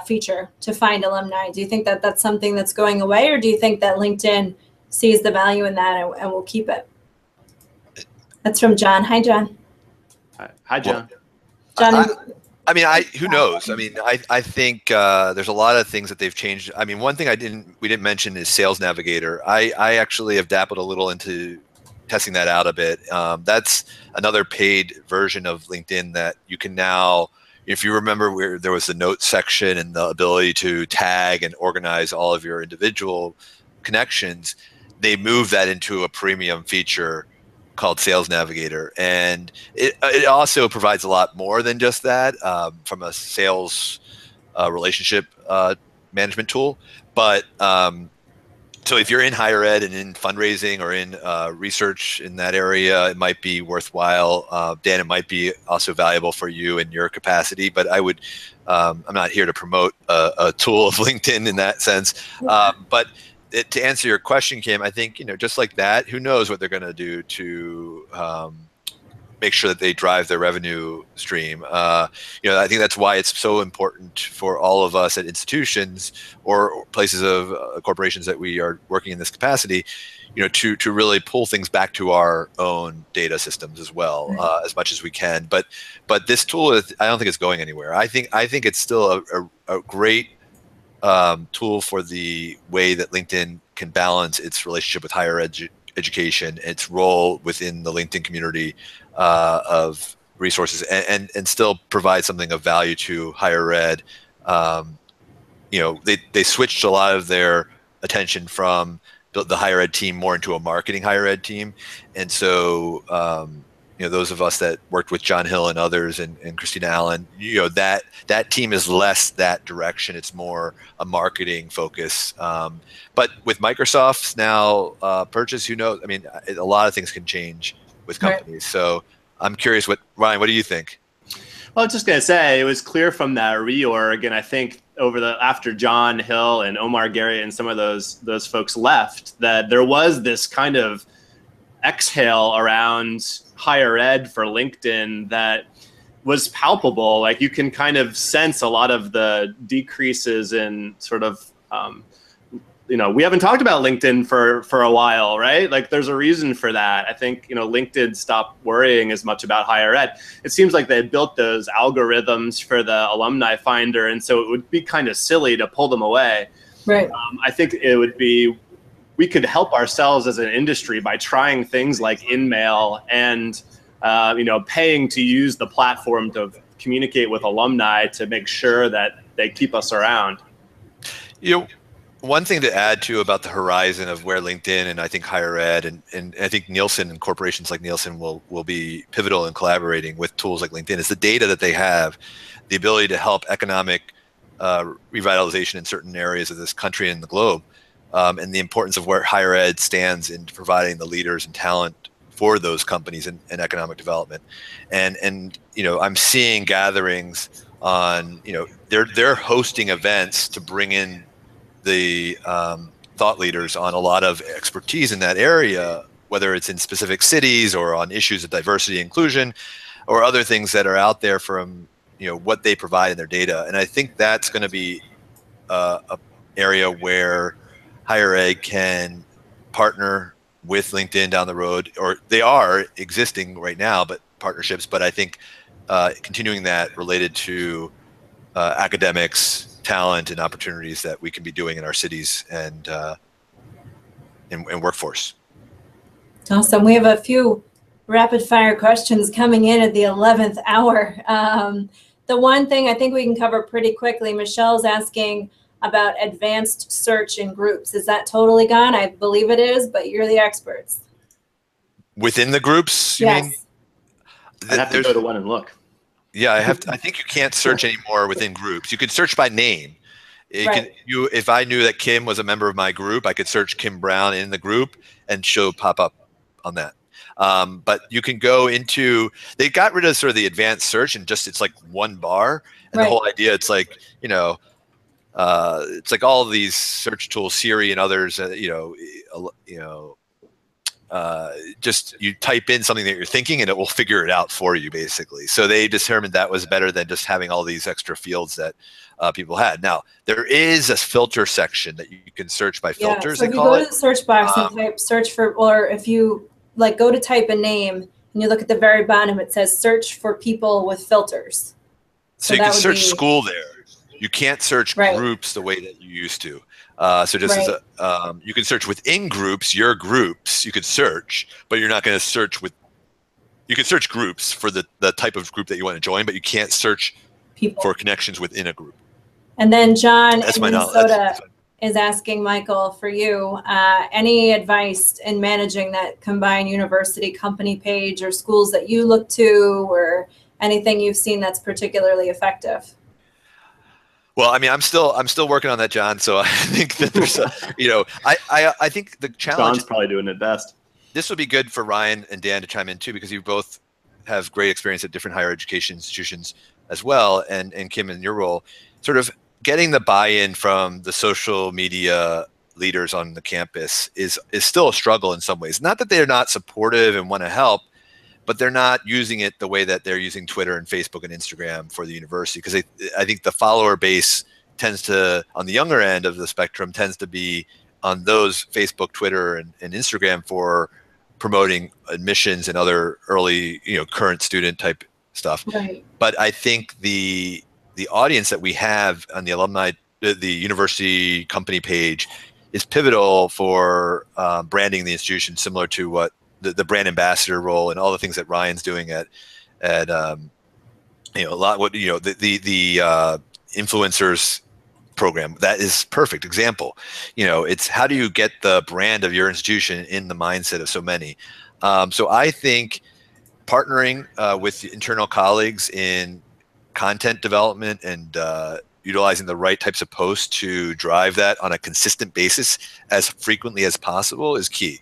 feature to find alumni? Do you think that that's something that's going away, or do you think that LinkedIn sees the value in that and will keep it? That's from John. Hi, John. Hi, John. John. I mean, who knows? I mean, I think there's a lot of things that they've changed. I mean, one thing we didn't mention is Sales Navigator. I actually have dabbled a little into testing that out a bit. That's another paid version of LinkedIn that you can now, if you remember where there was the notes section and the ability to tag and organize all of your individual connections, they moved that into a premium feature called Sales Navigator. And it also provides a lot more than just that from a sales relationship management tool. But so if you're in higher ed and in fundraising or in research in that area, it might be worthwhile. Dan, it might be also valuable for you in your capacity, but I would, I'm not here to promote a tool of LinkedIn in that sense. But to answer your question, Kim, I think, just like that, who knows what they're going to do to make sure that they drive their revenue stream. I think that's why it's so important for all of us at institutions or places of corporations that we are working in this capacity, to really pull things back to our own data systems as well, as much as we can. But this tool, I don't think it's going anywhere. I think it's still a great tool for the way that LinkedIn can balance its relationship with higher education, its role within the LinkedIn community of resources, and still provide something of value to higher ed. They switched a lot of their attention from the higher ed team more into a marketing higher ed team, and so those of us that worked with John Hill and others and Christina Allen, that team is less that direction. It's more a marketing focus. But with Microsoft's now purchase, who knows? I mean, a lot of things can change with companies. Right. So I'm curious, Ryan, what do you think? Well, I was just going to say, it was clear from that reorg, and I think after John Hill and Omar Garriott and some of those folks left, that there was this kind of exhale around higher ed for LinkedIn that was palpable. Like, you can kind of sense a lot of the decreases in sort of, we haven't talked about LinkedIn for a while, right? Like, there's a reason for that. I think, LinkedIn stopped worrying as much about higher ed. It seems like they built those algorithms for the alumni finder, and so it would be kind of silly to pull them away. Right. I think we could help ourselves as an industry by trying things like InMail and, paying to use the platform to communicate with alumni to make sure that they keep us around. One thing to add too about the horizon of where LinkedIn and I think higher ed and I think Nielsen and corporations like Nielsen will be pivotal in collaborating with tools like LinkedIn is the data that they have, the ability to help economic revitalization in certain areas of this country and the globe. And the importance of where higher ed stands in providing the leaders and talent for those companies and economic development. And I'm seeing gatherings on, they're hosting events to bring in the thought leaders on a lot of expertise in that area, whether it's in specific cities or on issues of diversity and inclusion or other things that are out there from, you know, what they provide in their data. And I think that's going to be a area where higher ed can partner with LinkedIn down the road, or they are existing right now, but partnerships. But I think continuing that related to academics, talent, and opportunities that we can be doing in our cities and workforce. Awesome. We have a few rapid fire questions coming in at the 11th hour. The one thing I think we can cover pretty quickly, Michelle's asking about advanced search in groups. Is that totally gone? I believe it is, but you're the experts. Within the groups, you mean? I'd have to go to one and look. Yeah, I think you can't search anymore within groups. You could search by name. If I knew that Kim was a member of my group, I could search Kim Brown in the group and pop up on that. But you can go into, they got rid of sort of the advanced search and just, it's like one bar. And the whole idea, it's like, you know, it's like all of these search tools, Siri and others, just you type in something that you're thinking and it will figure it out for you, basically. So they determined that was better than just having all these extra fields that people had. Now, there is a filter section that you can search by filters. So if you go to the search box and type search for, or if you like go to type a name and you look at the very bottom, it says search for people with filters. So you can search school there. You can't search groups the way that you used to. So just as you can search within groups, your groups, you could search, but you're not going to search with, you can search groups for the type of group that you want to join, but you can't search people for connections within a group. And then John in Minnesota is asking Michael, for you, any advice in managing that combined university company page or schools that you look to, or anything you've seen that's particularly effective? Well, I mean, I'm still working on that, John. So I think that there's a, you know, I think the challenge. John's probably doing it best. This would be good for Ryan and Dan to chime in too, because you both have great experience at different higher education institutions as well. And Kim, in your role, sort of getting the buy-in from the social media leaders on the campus is still a struggle in some ways. Not that they're not supportive and want to help, but they're not using it the way that they're using Twitter and Facebook and Instagram for the university. Because I think the follower base tends to, on the younger end of the spectrum, tends to be on those Facebook, Twitter, and Instagram for promoting admissions and other early, you know, current student type stuff. Right. But I think the audience that we have on the alumni, the university company page, is pivotal for branding the institution, similar to what the brand ambassador role and all the things that Ryan's doing at you know, a lot what, you know, the influencers program. That is perfect example. You know, it's how do you get the brand of your institution in the mindset of so many. So I think partnering with internal colleagues in content development and utilizing the right types of posts to drive that on a consistent basis as frequently as possible is key.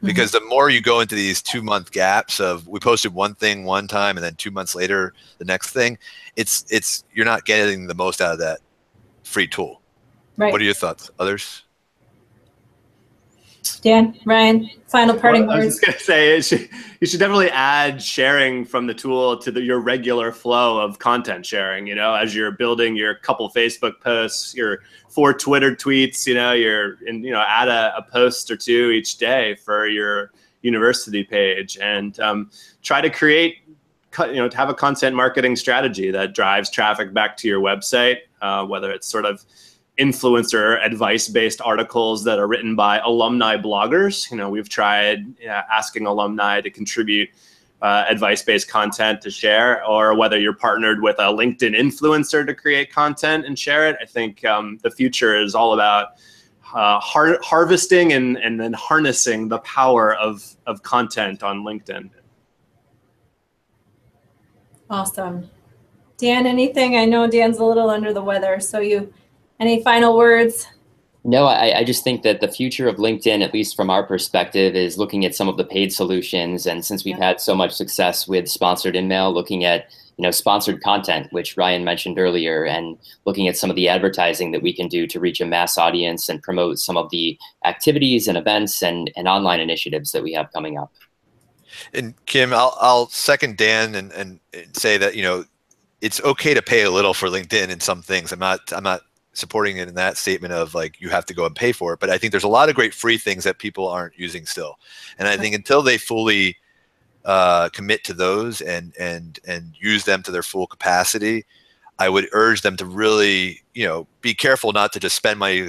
Because the more you go into these 2-month gaps of we posted one thing one time and then 2 months later the next thing, it's you're not getting the most out of that free tool. Right. What are your thoughts? Others? Dan, Ryan, final parting words. I was just going to say, you should definitely add sharing from the tool to your regular flow of content sharing, you know, as you're building your couple Facebook posts, your 4 Twitter tweets, you know, add a post or 2 each day for your university page, and try to create, you know, to have a content marketing strategy that drives traffic back to your website, whether it's sort of influencer advice-based articles that are written by alumni bloggers. You know, we've tried asking alumni to contribute advice-based content to share, or whether you're partnered with a LinkedIn influencer to create content and share it. I think the future is all about harvesting and then harnessing the power of content on LinkedIn. Awesome. Dan, anything? I know Dan's a little under the weather, so any final words? No, I just think that the future of LinkedIn, at least from our perspective, is looking at some of the paid solutions. And since we've had so much success with sponsored email, looking at sponsored content, which Ryan mentioned earlier, and looking at some of the advertising that we can do to reach a mass audience and promote some of the activities and events and online initiatives that we have coming up. And Kim, I'll second Dan and say that, it's okay to pay a little for LinkedIn in some things. I'm not supporting it in that statement of like, you have to go and pay for it. But I think there's a lot of great free things that people aren't using still. And I think until they fully commit to those and use them to their full capacity, I would urge them to really, be careful not to just spend money.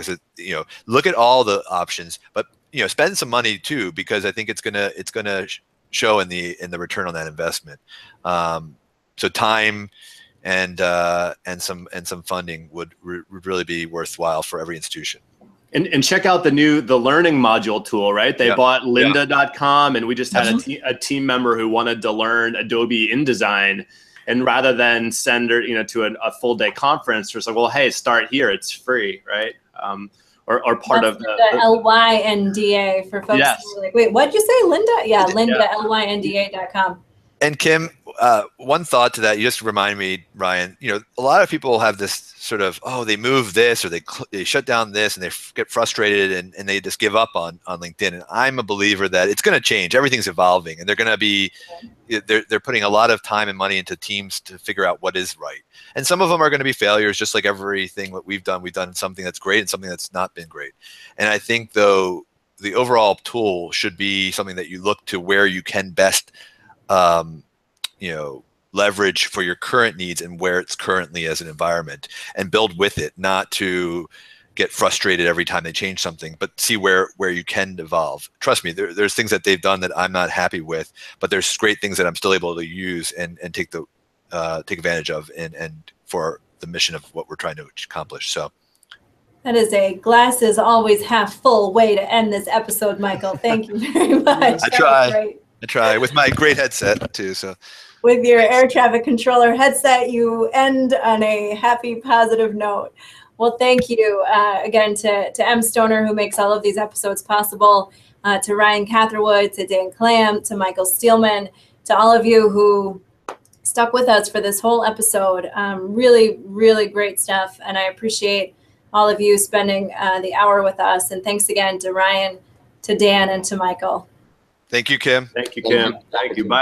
Look at all the options, but spend some money too, because I think it's gonna show in the return on that investment. So time and some funding would really be worthwhile for every institution. And check out the learning module tool, right? They bought lynda.com, and we just had a team member who wanted to learn Adobe InDesign, and rather than send her, to a full day conference, we're like, well, hey, start here, it's free, right? Or part That's of the LYNDA for folks who are like, wait, what'd you say, Linda? Yeah, Linda, LYNDA.com. And Kim, one thought to that, you just remind me, Ryan, a lot of people have this sort of, they move this or they shut down this and they get frustrated and they just give up on LinkedIn. And I'm a believer that it's going to change. Everything's evolving, and they're going to be, they're putting a lot of time and money into teams to figure out what is right. And some of them are going to be failures, just like everything that we've done something that's great and something that's not been great. And I think, though, the overall tool should be something that you look to where you can best leverage for your current needs and where it's currently as an environment, and build with it, not to get frustrated every time they change something, but see where you can evolve. Trust me, there's things that they've done that I'm not happy with, but there's great things that I'm still able to use and take advantage of and for the mission of what we're trying to accomplish. So that is a glass is always half full way to end this episode, Michael. Thank you very much. I try with my great headset too. So with your air traffic controller headset, you end on a happy, positive note. Well, thank you again to M. Stoner, who makes all of these episodes possible, to Ryan Catherwood, to Dan Clam, to Michael Steelman, to all of you who stuck with us for this whole episode. Really, really great stuff. And I appreciate all of you spending the hour with us. And thanks again to Ryan, to Dan, and to Michael. Thank you, Kim. Thank you, Kim. Thank you. Bye.